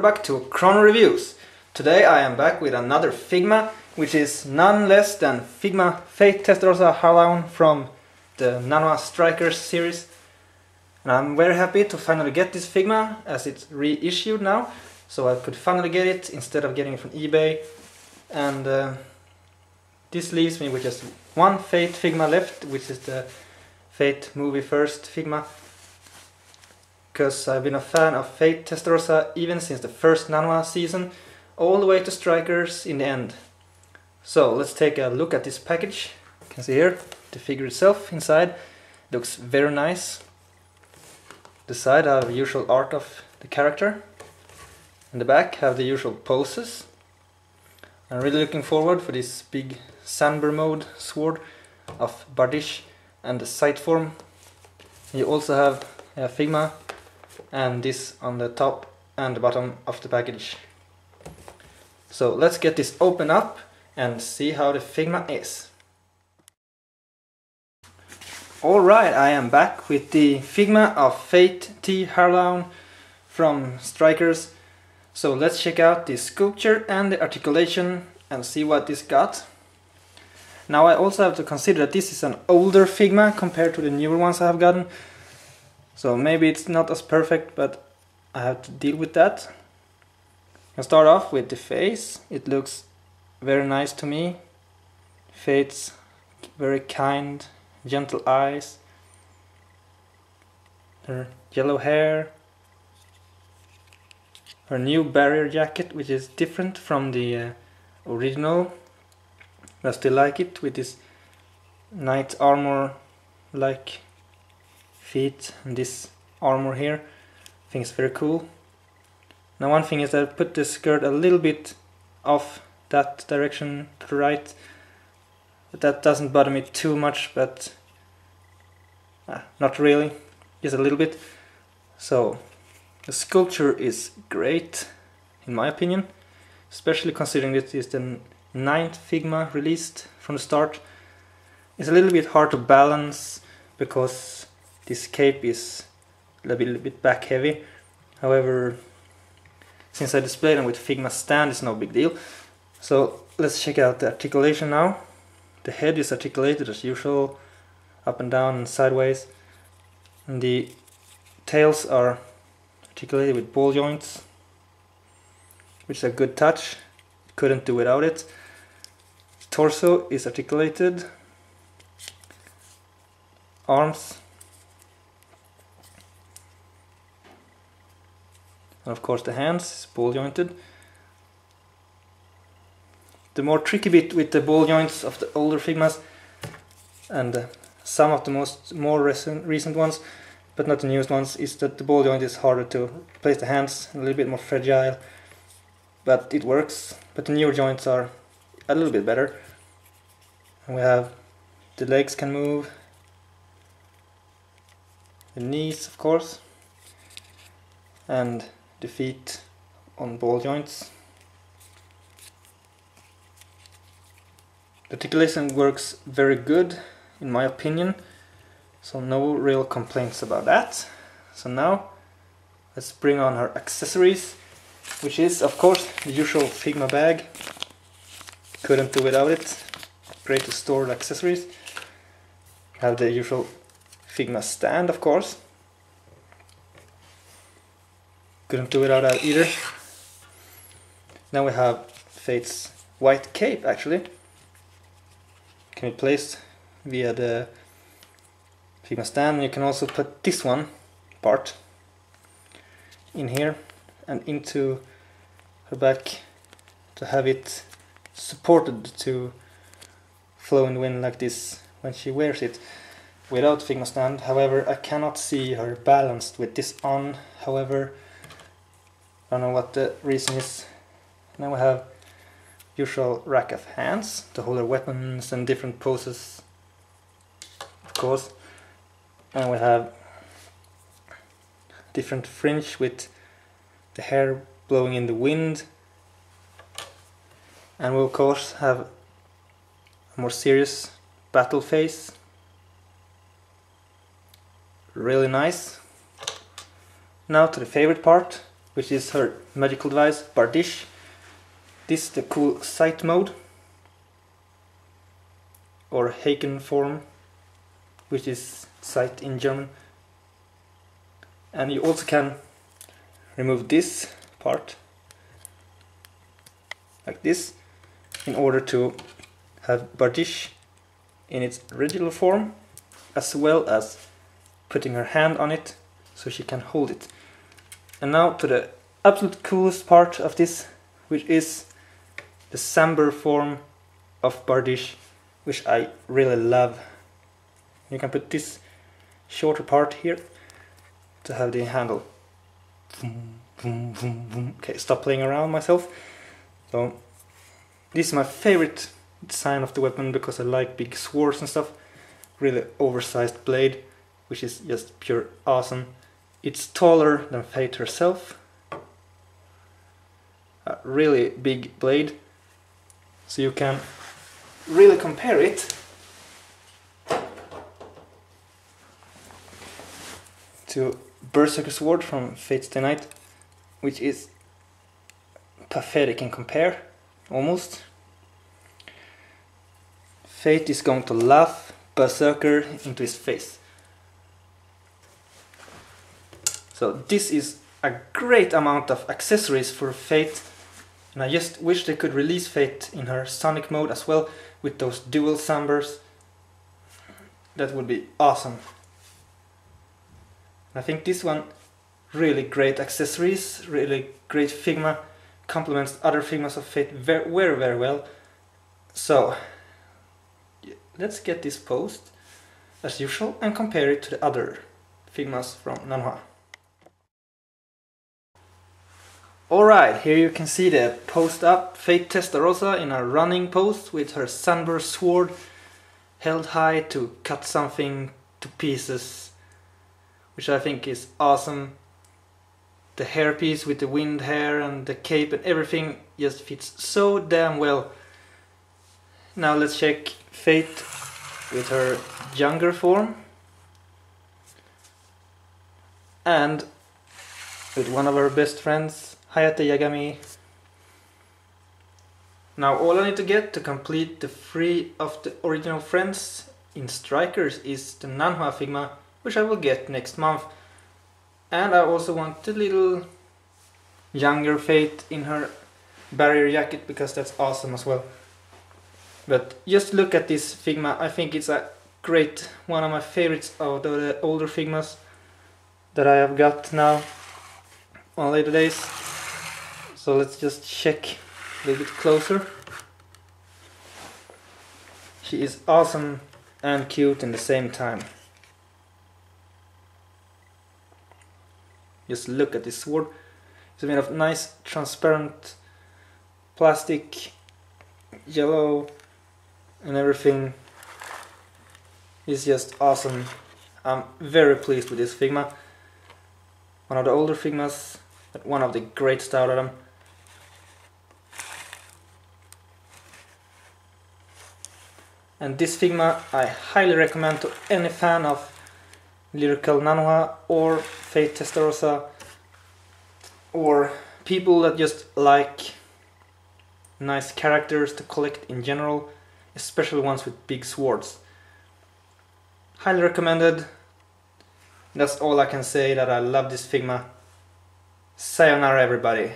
back to Chrono Reviews. Today I am back with another Figma, which is none less than Figma Fate T.Harlaown from the Nanoha StrikerS series. And I'm very happy to finally get this Figma, as it's reissued now, so I could finally get it instead of getting it from eBay. And this leaves me with just one Fate Figma left, which is the Fate movie first Figma. Because I've been a fan of Fate T.Harlaown even since the first Nanoha season, all the way to StrikerS in the end. So let's take a look at this package. You can see here the figure itself inside looks very nice. The side have the usual art of the character, and the back have the usual poses. I'm really looking forward for this big Samber mode sword of Bardish and the sight form. You also have a Figma and this on the top and the bottom of the package. So let's get this open up and see how the Figma is. Alright, I am back with the Figma of Fate T.Harlaown from StrikerS. So let's check out the sculpture and the articulation and see what this got. Now I also have to consider that this is an older Figma compared to the newer ones I have gotten. So maybe it's not as perfect, but I have to deal with that. I'll start off with the face. It looks very nice to me. Fate's very kind, gentle eyes. Her yellow hair. Her new barrier jacket, which is different from the original. I still like it, with this knight armor like feet and this armor here. I think it's very cool. Now one thing is that I put the skirt a little bit off that direction to the right, but that doesn't bother me too much, but not really, just a little bit. So the sculpture is great in my opinion, especially considering it is the 9th Figma released from the start. It's a little bit hard to balance because this cape is a little bit back heavy. However, since I displayed them with Figma stand, it's no big deal. So let's check out the articulation now. The head is articulated as usual, up and down and sideways. And the tails are articulated with ball joints, which is a good touch. Couldn't do without it. Torso is articulated. Arms. And of course the hands is ball jointed. The more tricky bit with the ball joints of the older Figmas and some of the more recent ones, but not the newest ones, is that the ball joint is harder to place the hands, a little bit more fragile, but it works. But the newer joints are a little bit better. And we have the legs can move, the knees of course, and the feet on ball joints. The articulation works very good in my opinion, so no real complaints about that. So now let's bring on her accessories, which is of course the usual Figma bag. Couldn't do without it. Great to store the accessories. Have the usual Figma stand of course. Couldn't do without that either. Now we have Fate's white cape actually. Can be placed via the Figma stand, and you can also put this one part in here and into her back to have it supported to flow in the wind like this when she wears it without Figma stand. However, I cannot see her balanced with this on. However, I don't know what the reason is. Now we have usual rack of hands to hold her weapons and different poses, of course. And we have different fringe with the hair blowing in the wind. And we'll of course have a more serious battle face. Really nice. Now to the favorite part, which is her magical device, Bardish. This is the cool sight mode, or Haken form, which is sight in German. And you also can remove this part, like this, in order to have Bardish in its original form, as well as putting her hand on it so she can hold it. And now to the absolute coolest part of this, which is the Samber form of Bardish, which I really love. You can put this shorter part here to have the handle. Okay, stop playing around myself. So this is my favorite design of the weapon because I like big swords and stuff. Really oversized blade, which is just pure awesome. It's taller than Fate herself. A really big blade, so you can really compare it to Berserker Sword from Fate Stay Night, which is pathetic in compare, almost. Fate is going to laugh Berserker into his face. So this is a great amount of accessories for Fate, and I just wish they could release Fate in her Sonic mode as well, with those dual Sambers. That would be awesome. I think this one, really great accessories, really great Figma, complements other Figmas of Fate very well. So let's get this posed as usual and compare it to the other Figmas from Nanoha. Alright, here you can see the posed up Fate Testarossa in a running pose with her Samber sword held high to cut something to pieces, which I think is awesome. The hairpiece with the wind hair and the cape and everything just fits so damn well. Now let's check Fate with her younger form and with one of her best friends, Hayate Yagami. Now all I need to get to complete the 3 of the original friends in StrikerS is the Nanoha Figma, which I will get next month. And I also want the little younger Fate in her barrier jacket because that's awesome as well. But just look at this Figma, I think it's a great, one of my favorites of the older Figmas that I have got now on later days. So let's just check a little bit closer. She is awesome and cute in the same time. Just look at this sword. It's made of nice transparent plastic, yellow, and everything is just awesome. I'm very pleased with this Figma. One of the older Figmas, but one of the greatest out of them. And this Figma I highly recommend to any fan of lyrical Nanoha or Fate Testarossa, or people that just like nice characters to collect in general, especially ones with big swords. Highly recommended. That's all I can say, that I love this Figma. Sayonara everybody.